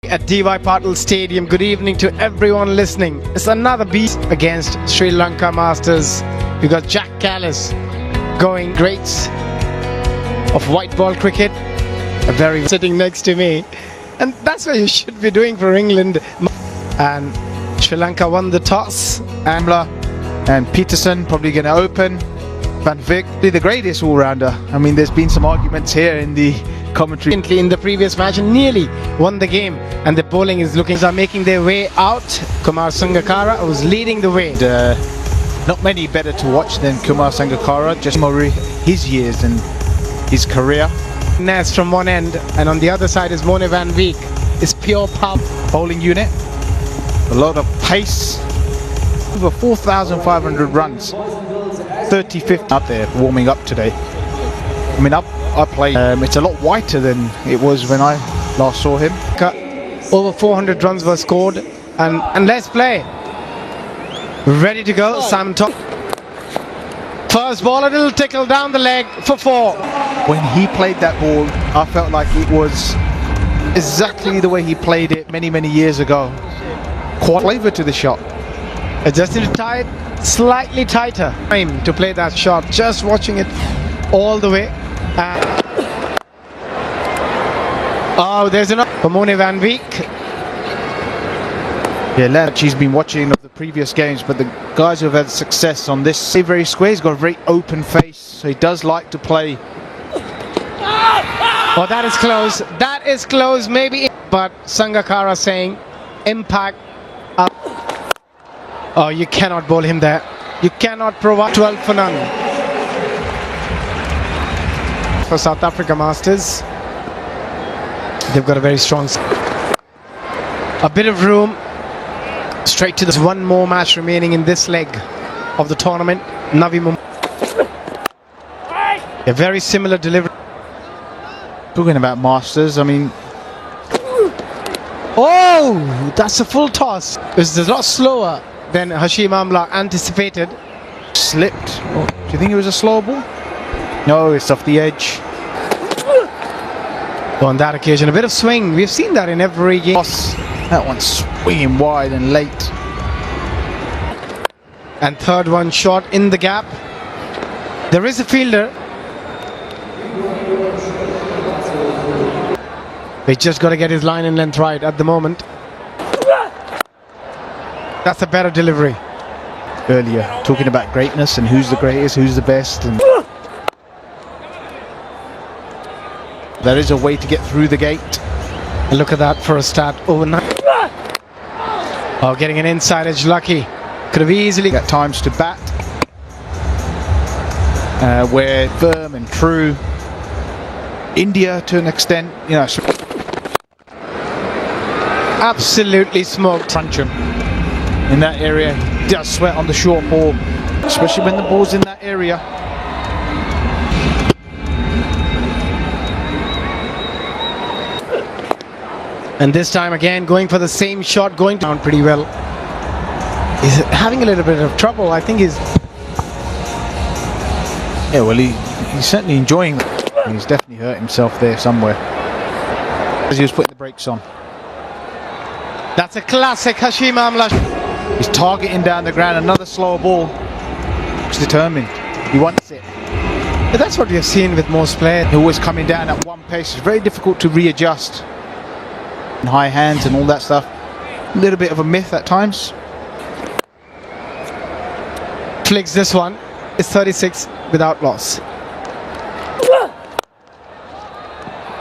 At DY Patil Stadium. Good evening to everyone listening. It's another beat against Sri Lanka Masters. We got Jack Callis going greats of white ball cricket. A very sitting next to me, and that's what you should be doing for England. And Sri Lanka won the toss. And Peterson probably going to open. Van Vick, the greatest all-rounder. I mean, there's been some arguments here in the commentary. In the previous match and nearly won the game, and the bowling is are making their way out. Kumar Sangakkara was leading the way. Not many better to watch than Kumar Sangakkara, just more his years and his career. Ness from one end, and on the other side is Mone van Beek. It's pure power. Bowling unit, a lot of pace, over 4,500 runs, 30-50 out there warming up today. I mean, I played. It's a lot whiter than it was when I last saw him. Over 400 runs were scored, and let's play. Ready to go, Simon Top. First ball, a little tickle down the leg for 4. When he played that ball, I felt like it was exactly the way he played it many years ago. Quite flavour to the shot. Adjusted it tight, slightly tighter. Time to play that shot. Just watching it all the way. Oh, there's enough for Mone van Beek. Yeah, she's been watching of the previous games, but the guys who have had success on this, very square. He's got a very open face, so he does like to play. Oh, that is close. That is close, maybe. But Sangakkara saying impact up. Oh, you cannot bowl him there. You cannot provide 12 for none. For South Africa Masters, they've got a very strong. A bit of room. Straight to this. One more match remaining in this leg of the tournament. Navi Mumbai. A very similar delivery. Talking about Masters, I mean. Oh, that's a full toss. It's a lot slower than Hashim Amla anticipated. Slipped. Oh, do you think it was a slow ball? No, it's off the edge. On that occasion, a bit of swing. We've seen that in every game. That one's swinging wide and late. And third one shot in the gap. There is a fielder. They just got to get his line and length right at the moment. That's a better delivery. Earlier, talking about greatness and who's the greatest, who's the best. And there is a way to get through the gate. And look at that for a start overnight. Oh, getting an inside edge lucky. Could have easily got times to bat. Where firm and true. India, to an extent, you know, absolutely smoked. Crunch him in that area. Does sweat on the short ball, especially when the ball's in that area. And this time again, going for the same shot, going down pretty well. He's having a little bit of trouble. I think he's. Yeah, well, he's certainly enjoying it. He's definitely hurt himself there somewhere as he was putting the brakes on. That's a classic Hashim Amla. He's targeting down the ground. Another slower ball. He's determined. He wants it. But that's what we have seen with most players. They're always coming down at one pace. It's very difficult to readjust. High hands and all that stuff. A little bit of a myth at times. Flicks this one. It's 36 without loss.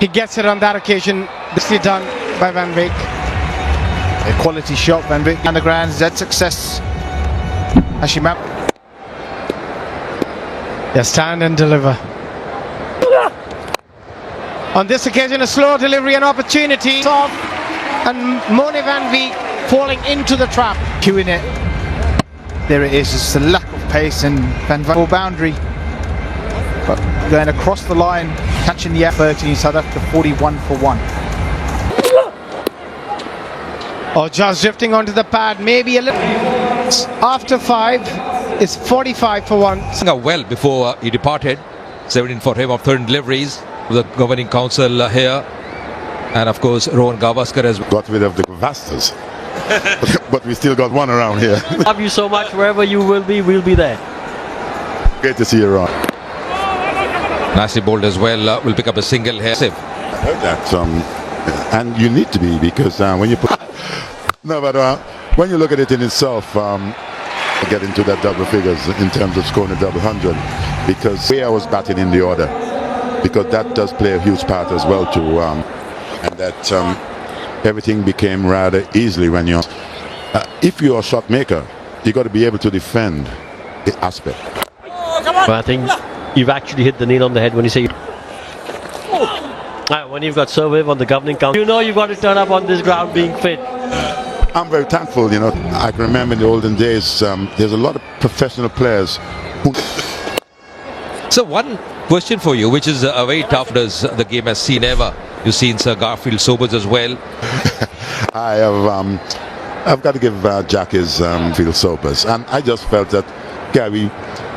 He gets it on that occasion. This is done by Van Beek. A quality shot, Van Beek. On the ground, Z success. Hashim. Yeah, stand and deliver. On this occasion, a slow delivery and opportunity. Off, and Mone van Beek falling into the trap. Queuing it. There it is. It's a lack of pace and Van Beek boundary. But going across the line, catching the F30, South Africa 41 for 1. Oh, just drifting onto the pad, maybe a little. After 5, it's 45 for 1. Well before he departed, 17 for him of 13 deliveries. The governing council here And of course, Rohan Gavaskar has got rid of the Gavasters. But we still got one around here. Love you so much. Wherever you will be, we'll be there. Great to see you, Ron. nicely bowled as well. Will pick up a single here. I heard that. And you need to be, because when you put... No, but when you look at it in itself, get into that double figures in terms of scoring a double 100, because the way I was batting in the order, because that does play a huge part as well too, and that everything became rather easily when you're if you're a shot maker, you got to be able to defend the aspect. But I think you've actually hit the nail on the head when you say when you've got Survive on the governing council, you know you've got to turn up on this ground being fit. I'm very thankful, you know. I can remember in the olden days, there's a lot of professional players who... So one question for you, which is a very tough as the game has seen ever. You've seen Sir Garfield Sobers as well. I've got to give Jack his field Sobers, and I just felt that Gary,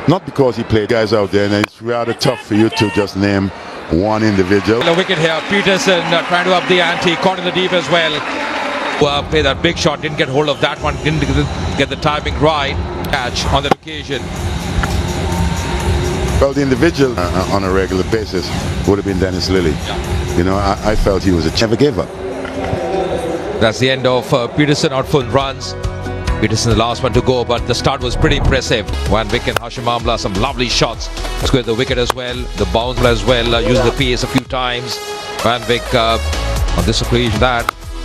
not because he played guys out there, and it's rather tough for you to just name one individual. A wicket here, Peterson trying to up the ante, caught in the deep as well. Play that big shot, didn't get hold of that one, didn't get the timing right. Catch on that occasion. Well, the individual on a regular basis would have been Dennis Lilly. Yeah. You know, I felt he was never gave up. That's the end of Peterson out for runs. Peterson the last one to go, but the start was pretty impressive. Van Vick and Hashim Amla, some lovely shots. Squared the wicket as well, the bounce as well, using the pace a few times. Van Vick on this occasion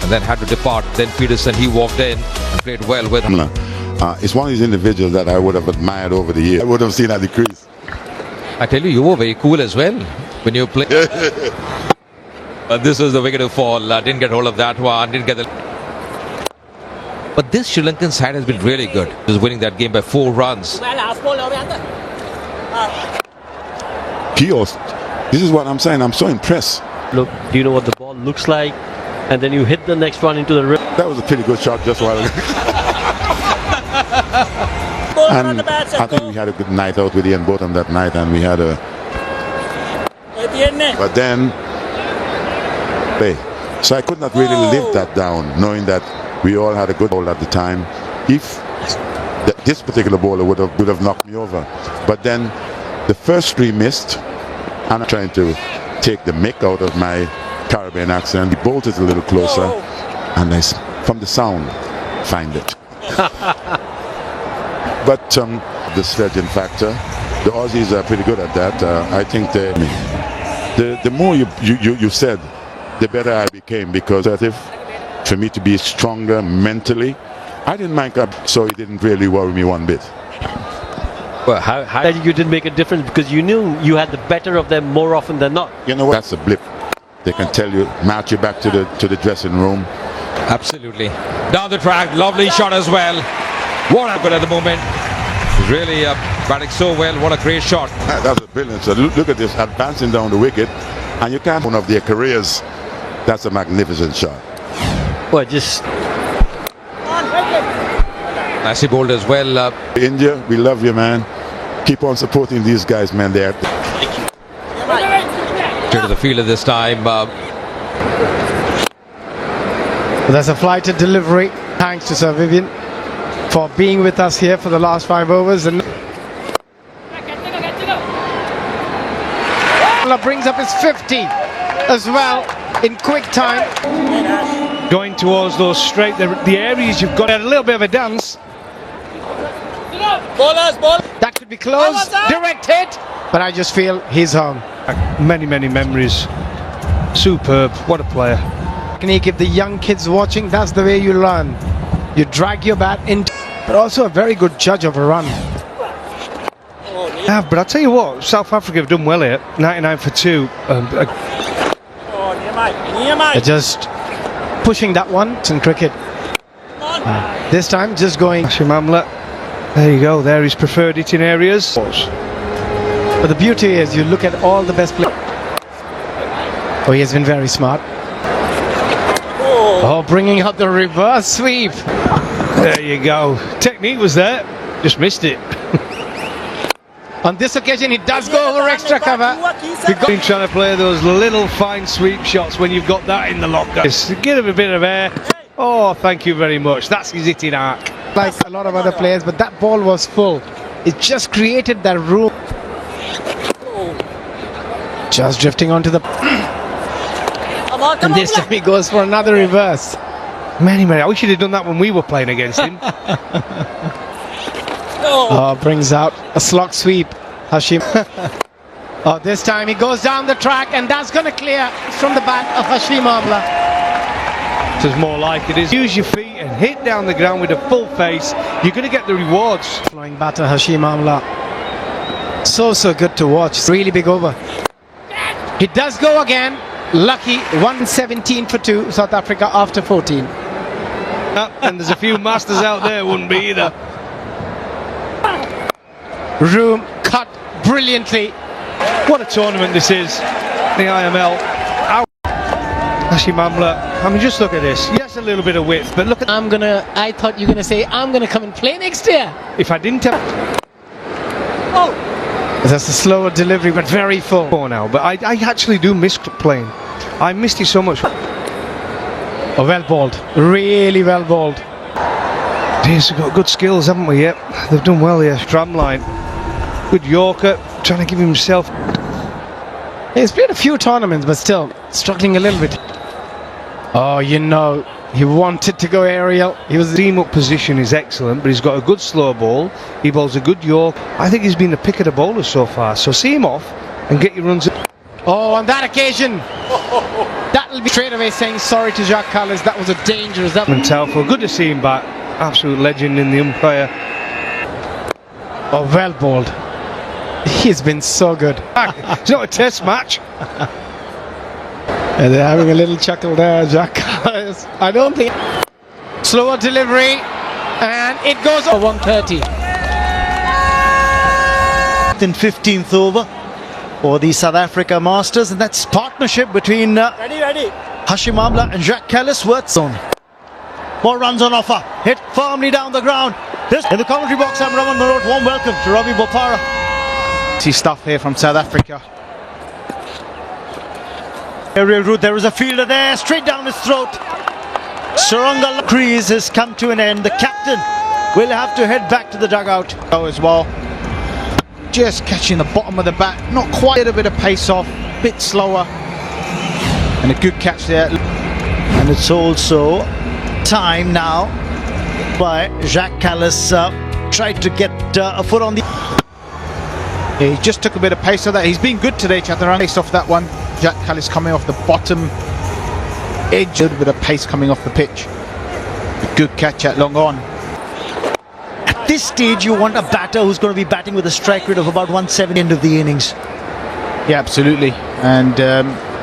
and then had to depart. Then Peterson, he walked in and played well with him. It's one of these individuals that I would have admired over the years. I would have seen at the crease. I tell you, you were very cool as well when you played. This was the wicket to fall. Didn't get hold of that one. Didn't get the. But this Sri Lankan side has been really good. Just winning that game by 4 runs. Kios, this is what I'm saying. I'm so impressed. Look, do you know what the ball looks like? And then you hit the next one into the rim. That was a pretty good shot just a while ago. And I think we had a good night out with Ian Botham that night, and we had a... But then... So I could not really live that down, knowing that we all had a good ball at the time. If this particular bowler would have knocked me over. But then the first 3 missed, and I'm trying to take the mick out of my Caribbean accent. He bolted a little closer, and I, from the sound, find it. But the sledging factor, the Aussies are pretty good at that. I think the more you said, the better I became, because for me to be stronger mentally, I didn't mind up, so it didn't really worry me one bit. Well, how you didn't make a difference, because you knew you had the better of them more often than not. You know what? That's a blip. They can tell you, march you back to the dressing room. Absolutely. Down the track, lovely shot as well. What a good at the moment. Really batting so well. What a great shot. That's a brilliant shot. Look at this, advancing down the wicket, and you can't one of their careers. That's a magnificent shot. Well, just nicely bowled as well. India, we love you, man. Keep on supporting these guys, man. They're to the fielder this time. There's a flighted delivery. Thanks to Sir Vivian for being with us here for the last 5 overs. And brings up his 50 as well in quick time. Going towards those straight, the areas you've got a little bit of a dance. That could be close. Direct hit. But I just feel he's home. Many memories. Superb. What a player. Technique, if the young kids watching, that's the way you learn. You drag your bat into, but also a very good judge of a run. Yeah, but I'll tell you what, South Africa have done well here. 99 for 2. They're just pushing that one. It's in cricket. This time just going. Hashim Amla. There you go. There, his preferred hitting areas. But the beauty is, you look at all the best players. Oh, he has been very smart. Oh, bringing out the reverse sweep. There you go. Technique was there. Just missed it. On this occasion, he does go over extra cover. Been trying to play those little fine sweep shots when you've got that in the locker. Just give him a bit of air. Oh, thank you very much. That's his hitting arc. Like a lot of other players, but that ball was full. It just created that room. Just drifting onto the... And this time he goes for another reverse. Many. I wish he'd have done that when we were playing against him. Brings out a slog sweep. Hashim. This time he goes down the track, and that's going to clear from the back of Hashim Amla. This is more like it is. Use your feet and hit down the ground with a full face. You're going to get the rewards. Flying batter Hashim Amla. So good to watch. Really big over. He does go again. Lucky 117 for 2, South Africa after 14. And there's a few masters out there wouldn't be either. Room cut brilliantly. What a tournament this is. The IML. Hashim Amla. I mean, just look at this. Yes, a little bit of width, but look at... I thought you were gonna say, I'm gonna come and play next year. If I didn't have... That's a slower delivery, but very full. Now, but I actually do miss playing. I missed it so much. Well bowled. Really well bowled. They've got good skills, haven't we? Yep, they've done well here. Stramline. Good Yorker, trying to give himself... He's played a few tournaments, but still struggling a little bit. He wanted to go aerial. The team up position is excellent, but he's got a good slow ball. He bowls a good York. I think he's been the pick of the bowlers so far. So see him off and get your runs. On that occasion, that'll be straight away saying sorry to Jacques Callis. That was a dangerous... Talfo, good to see him back. Absolute legend in the umpire. Well bowled. He's been so good. It's not a test match. And they're having a little chuckle there, Jacques Callis. I don't think... Slower delivery, and it goes over 130. In 15th over for the South Africa Masters, and that's partnership between Hashim Amla and Jacques Callis. Zone. More runs on offer. Hit firmly down the ground. In the commentary box, I'm Raman Marot. Warm welcome to Ravi Bopara. See stuff here from South Africa. Aerial route, there is a fielder there, straight down his throat. Shrilanka crease has come to an end. The captain will have to head back to the dugout. As well. Just catching the bottom of the bat. Not quite a bit of pace off. Bit slower. And a good catch there. And it's also time now by Jacques Callis. Tried to get a foot on the... He just took a bit of pace of that. He's been good today, Chatharan. Pace off that one. Jacques Callis coming off the bottom edge. A little bit of pace coming off the pitch. A good catch at long on. At this stage, you want a batter who's going to be batting with a strike rate of about 170 end of the innings. Yeah, absolutely. And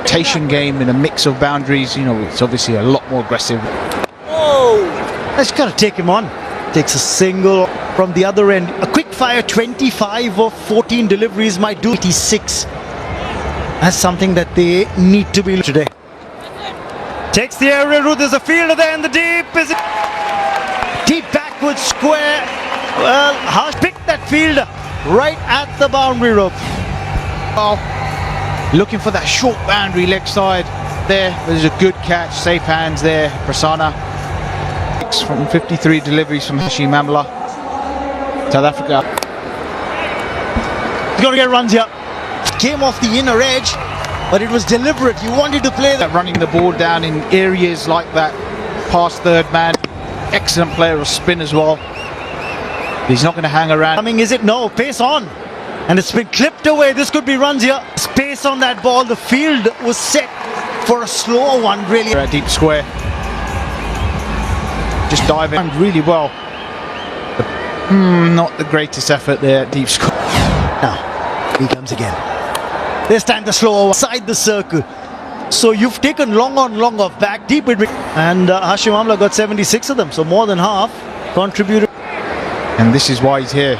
rotation game in a mix of boundaries, it's obviously a lot more aggressive. That's got to take him on. Takes a single from the other end. A quick fire 25 of 14 deliveries might do 86. That's something that they need to be today. Takes the aerial route. There's a fielder there in the deep. Is it deep backward square? Well, Harsh picked that fielder right at the boundary rope. Well, looking for that short boundary leg side there. There's a good catch. Safe hands there. Prasanna. From 53 deliveries from Hashim Amla. South Africa. He's going to get runs here. Came off the inner edge, but it was deliberate. He wanted to play that. Running the ball down in areas like that. Past third man. Excellent player of spin as well. He's not going to hang around. Coming, is it? No. Pace on. And it's been clipped away. This could be runs here. Space on that ball. The field was set for a slower one, really. A deep square. Just diving really well. Not the greatest effort there, deep square. Now, he comes again. This time the slower side the circle. So you've taken long on long off back deep with... And Hashim Amla got 76 of them, so more than half contributed. And this is why he's here.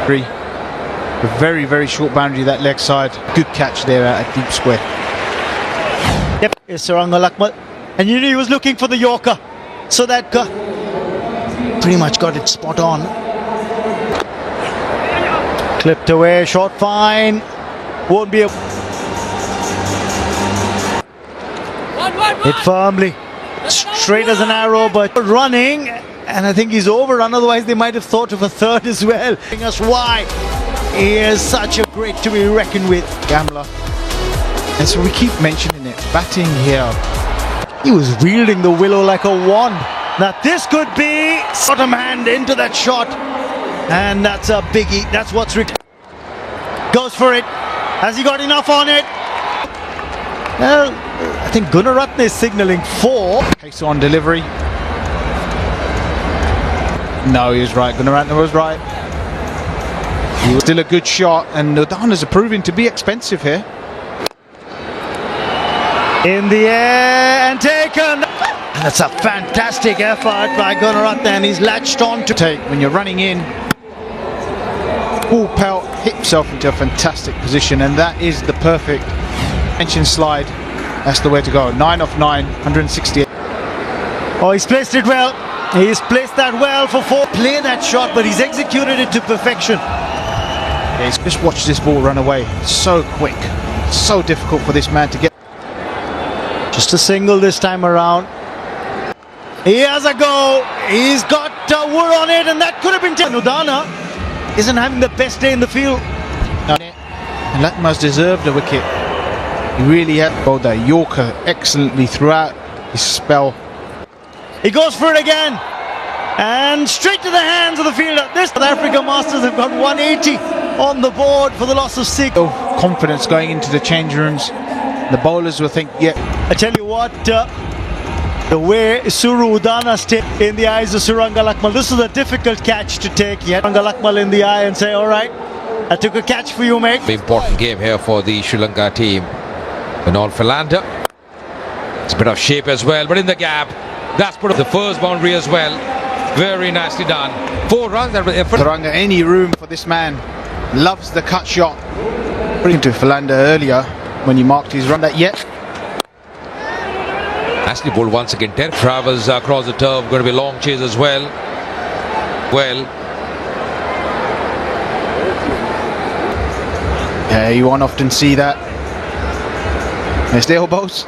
A very, very short boundary that leg side. Good catch there at a deep square. Yep, it's Shrilanka Lakmal. And you knew he was looking for the Yorker. So that pretty much got it spot on. Clipped away, short fine. Won't be able. Hit firmly. Straight as an arrow, but running. And I think he's overrun. Otherwise, they might have thought of a third as well. Telling us why he is such a great to be reckoned with. Gambler. And so we keep mentioning it. Batting here. He was wielding the willow like a wand. Now this could be bottom hand into that shot. And that's a biggie. That's what's goes for it. Has he got enough on it? Well, I think Gunaratne is signalling 4. Pace on delivery. No, he was right. Gunaratne was right. He was still a good shot, and Udana's are proving to be expensive here. In the air and taken. That's a fantastic effort by Gunaratne, and he's latched on to take when you're running in. Full pelt, hit himself into a fantastic position, and that is the perfect tension slide. That's the way to go. 9 off 9, 168. Oh, he's placed it well. He's placed that well for 4. Play that shot, but he's executed it to perfection. Yeah, just watch this ball run away. So quick, so difficult for this man to get. Just a single this time around. He has a go. He's got wood on it, and that could have been taken. Udana isn't having the best day in the field. And Lakma's deserved a wicket. He really had bowled that Yorker excellently throughout his spell. He goes for it again, and straight to the hands of the fielder. This South Africa Masters have got 180 on the board for the loss of 6. Confidence going into the change rooms. The bowlers will think, yeah. I tell you what, the way Suru Udana stayed in the eyes of Suranga Lakmal, this is a difficult catch to take. Yet Suranga Lakmal in the eye and say, all right, I took a catch for you, mate. Important game here for the Sri Lanka team. Vinod Philander. It's a bit of shape as well, but in the gap. That's put up the first boundary as well. Very nicely done. 4 runs. Suranga, any room for this man. Loves the cut shot. Bring to Philander earlier when he marked his run. That yet. Nicely bowled once again. Travels across the turf. Going to be long chase as well. Yeah, you won't often see that. There's the elbows.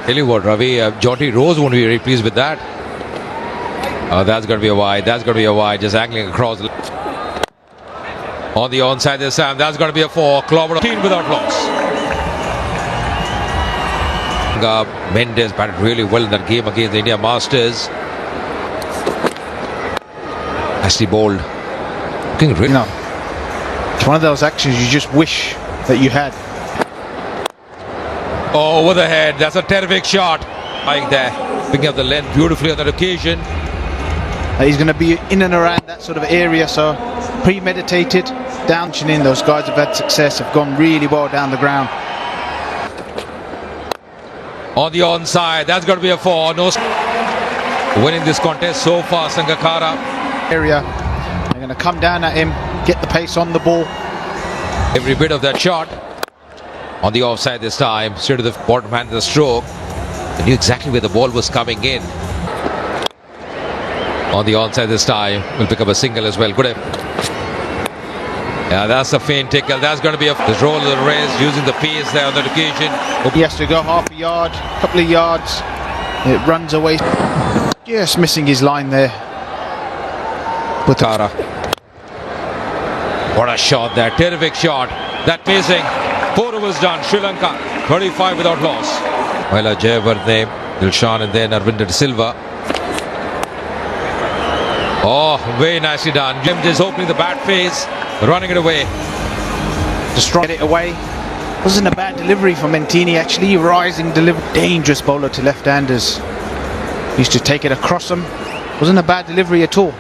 Tell you what, Ravi, Jyoti Rose won't be very pleased with that. Oh, that's going to be a wide. That's going to be a wide. Just angling across. On the onside this time. That's going to be a 4. Clobbered 15 without loss. Mendes batted really well in that game against the India Masters. Nicely bowled. Looking really. No. It's one of those actions you just wish that you had. Oh, over the head. That's a terrific shot. Like there. Picking up the length beautifully on that occasion. He's going to be in and around that sort of area, so premeditated. Down in, those guys have had success, have gone really well down the ground. On the onside, that's got to be a 4. No, winning this contest so far, Sangakkara. Area, they're going to come down at him, get the pace on the ball. Every bit of that shot. On the offside this time, straight to the bottom hand of the stroke. They knew exactly where the ball was coming in. On the onside this time, will pick up a single as well. Good. Yeah, that's a faint tickle. That's going to be a roll of the wrist, using the pace there on that occasion. He has to go half a yard, couple of yards. It runs away. Just missing his line there. Putara. What a shot there. Terrific shot. That pacing. 4 overs done. Sri Lanka 35 without loss. Well, Jayavardene, Dilshan, and then Arvinder De Silva. Oh, very nicely done. Jim just opening the bat face, running it away. Just try to get it away. Wasn't a bad delivery for Mentini, actually. Rising delivery. Dangerous bowler to left-handers. Used to take it across them. Wasn't a bad delivery at all.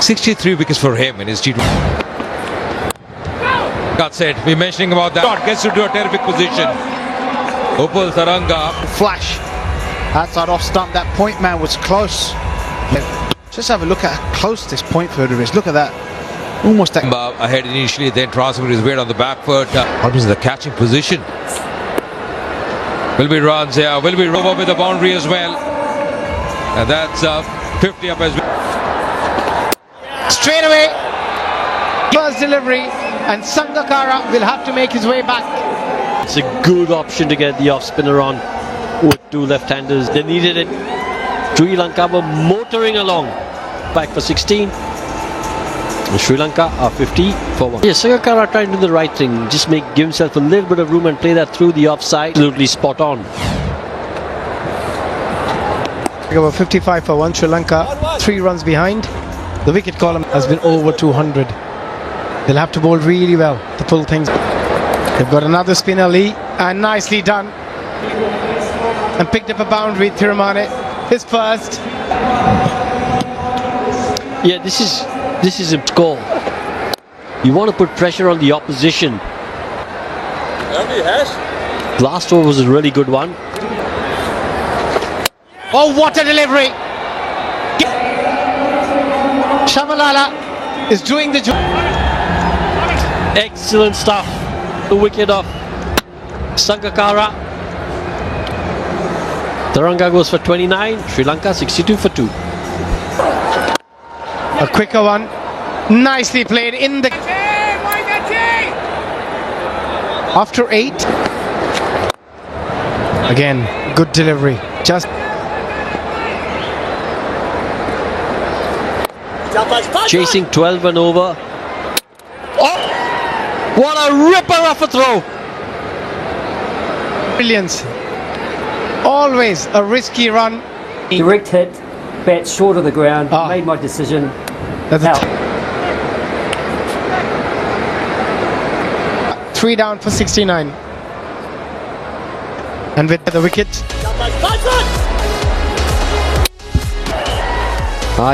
63 wickets for him in his T20. That's it. We're mentioning about that. God gets into a terrific position. Upal Taranga. Flash. Outside off stump. That point man was close. Just have a look at how close this point fielder is. Look at that. Almost that. Ahead initially, then transferred his weight on the back foot. Almost in the catching position. Will be runs here. Will be over with the boundary as well. And that's 50 up as well. Straight away, First delivery, and Sangakkara will have to make his way back. It's a good option to get the off spinner on with two left-handers. They needed it. Sri Lanka were motoring along. Back for 16. And Sri Lanka are 50 for 1. Yeah, Sangakkara trying to do the right thing. Just give himself a little bit of room and play that through the offside. Absolutely spot on. Over 55 for 1. Sri Lanka 3 runs behind. The wicket column has been over 200. They'll have to bowl really well to pull things. They've got another spinner, Lee, and nicely done. And picked up a boundary, Tirumane. His first. Yeah, this is a goal. You want to put pressure on the opposition. Last over was a really good one. Oh, what a delivery! Shamalala is doing the job. Excellent stuff. The wicket of Sangakkara. Taranga goes for 29. Sri Lanka 62 for 2. A quicker one. Nicely played in the... After 8. Again, good delivery. Just... Chasing 12 and over. Oh! What a ripper of a throw! Brilliance. Always a risky run. Direct hit, bat short of the ground, Ah. made my decision. That's Out. 3 down for 69. And with the wicket,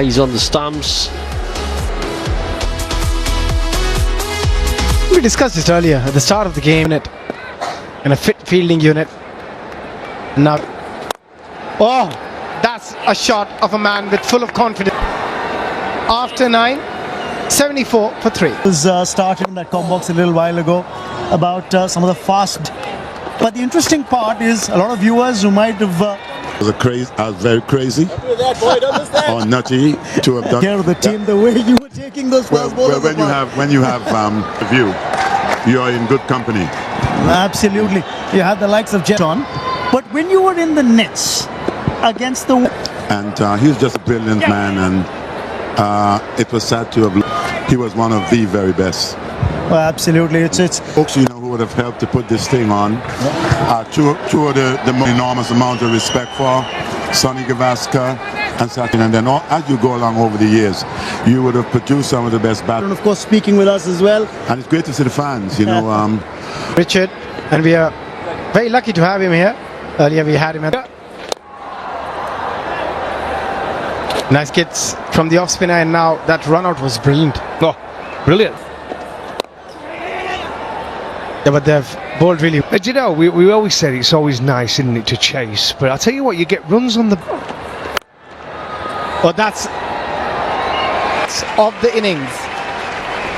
He's on the stumps. we discussed this earlier at the start of the game, and a fit fielding unit. Now, oh, that's a shot of a man with full of confidence. After 9, 74 for 3. Was started in that com box a little while ago about some of the fast. But the interesting part is a lot of viewers who might have I was very crazy or nutty to have done. care of the team the way you were taking those Well, fast bowlers when you apart. have a view, you are in good company. Absolutely, you had the likes of Jeton, but when you were in the nets against the And he's just a brilliant man, and it was sad to have. He was one of the very best. absolutely, it's Folks, who would have helped to put this thing on. Two of the enormous amount of respect for Sonny Gavaskar and Satin, and then as you go along over the years, you would have produced some of the best and batters. of course speaking with us as well. And it's great to see the fans, Richard, and we are very lucky to have him here. Earlier we had him at... Nice hits from the off spinner, and now that run out was brilliant. Oh, brilliant. Yeah, but they've bowled really. Do you know, we always said it's always nice, isn't it, to chase, but I'll tell you what, you get runs on the... Oh, that's of the innings.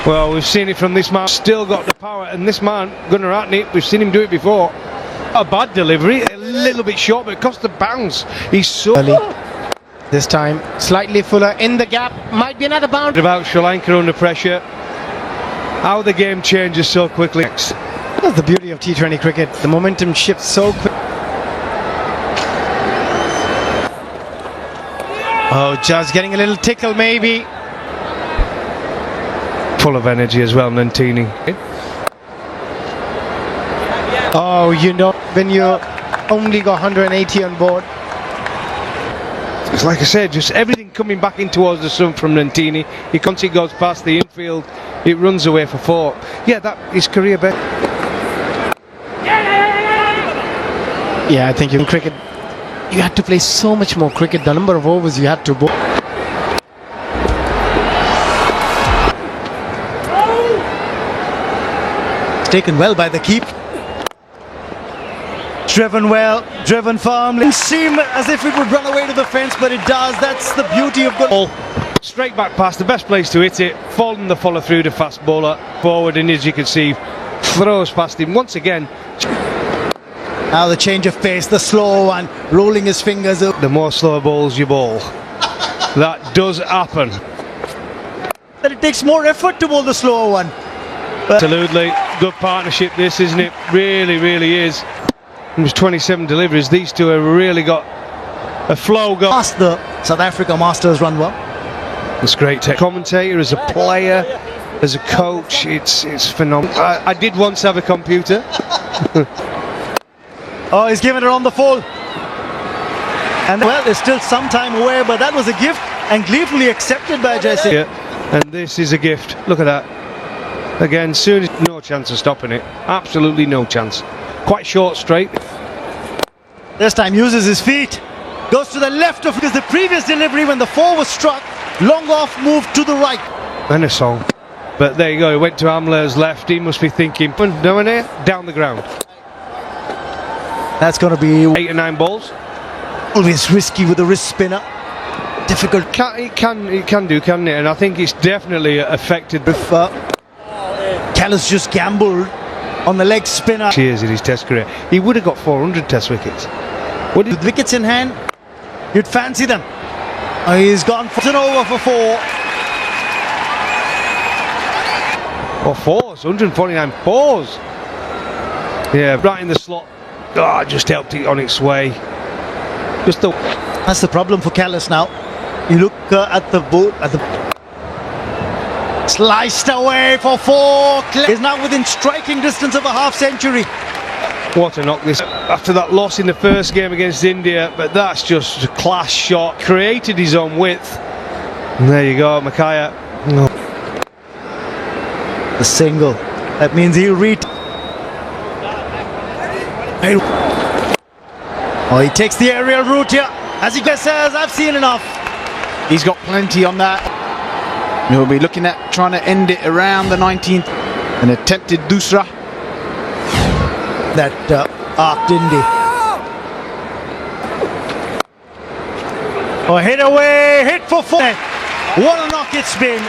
Well, we've seen it from this man, still got the power, and this man, Gunnar Atney, we've seen him do it before. A bad delivery, a little bit short, but it cost the bounce. He's so... Early. This time, slightly fuller in the gap. Might be another boundary. About Sri Lanka under pressure. How the game changes so quickly. That's the beauty of T20 cricket. The momentum shifts so quick. Oh, just getting a little tickle maybe. Full of energy as well, Nantini. Oh, when you only got 180 on board. It's like I said, just everything coming back in towards the sun from Nantini. He constantly goes past the infield. It runs away for 4. Yeah, that is career best. Yeah, I think in cricket, you had to play so much more cricket. The number of overs you had to bowl. Taken well by the keep. Driven well, driven firmly. Didn't seem as if it would run away to the fence, but it does. That's the beauty of good. Straight back pass, the best place to hit it. Falling the follow through the fast bowler. Forward, and as you can see, throws past him once again. Now the change of pace, the slow one, rolling his fingers. The more slow balls you bowl, that does happen. that it takes more effort to bowl the slower one. Absolutely. Good partnership this, isn't it? Really, really is. There's 27 deliveries. These two have really got a flow going. Past the South Africa Masters run well. It's great. Commentator, as a player, as a coach, it's phenomenal. I did once have a computer. Oh, he's given it on the full. And well, there's still some time away, but that was a gift and gleefully accepted by Jason. Yeah. And this is a gift. Look at that. Again, soon as no chance of stopping it. Absolutely no chance. Quite short straight. This time uses his feet. Goes to the left of because the previous delivery when the 4 was struck, long off moved to the right. And a song. But there you go, he went to Amler's left. He must be thinking, no, down the ground. That's going to be 8 or 9 balls. Always risky with a wrist spinner. Difficult. It can do, can't it? And I think it's definitely affected. If Callis just gambled on the leg spinner. Cheers in his test career. He would have got 400 test wickets. With wickets in hand, you'd fancy them. He's gone for an over for 4. Or 4s, 149 4s. Yeah, right in the slot. Oh, just helped it on its way. That's the problem for Callis now. You look at the boat at the sliced away for 4. Is now within striking distance of a half century. What a knock this after that loss in the first game against India, but that's just a class shot. Created his own width. And there you go, Makaya. No. The single. That means he'll read. Oh, he takes the aerial route here. As he says, I've seen enough. He's got plenty on that. He'll be looking at trying to end it around the 19th. An attempted dusra. That arced Indy. Oh, hit away, hit for 4. What a knock it's been.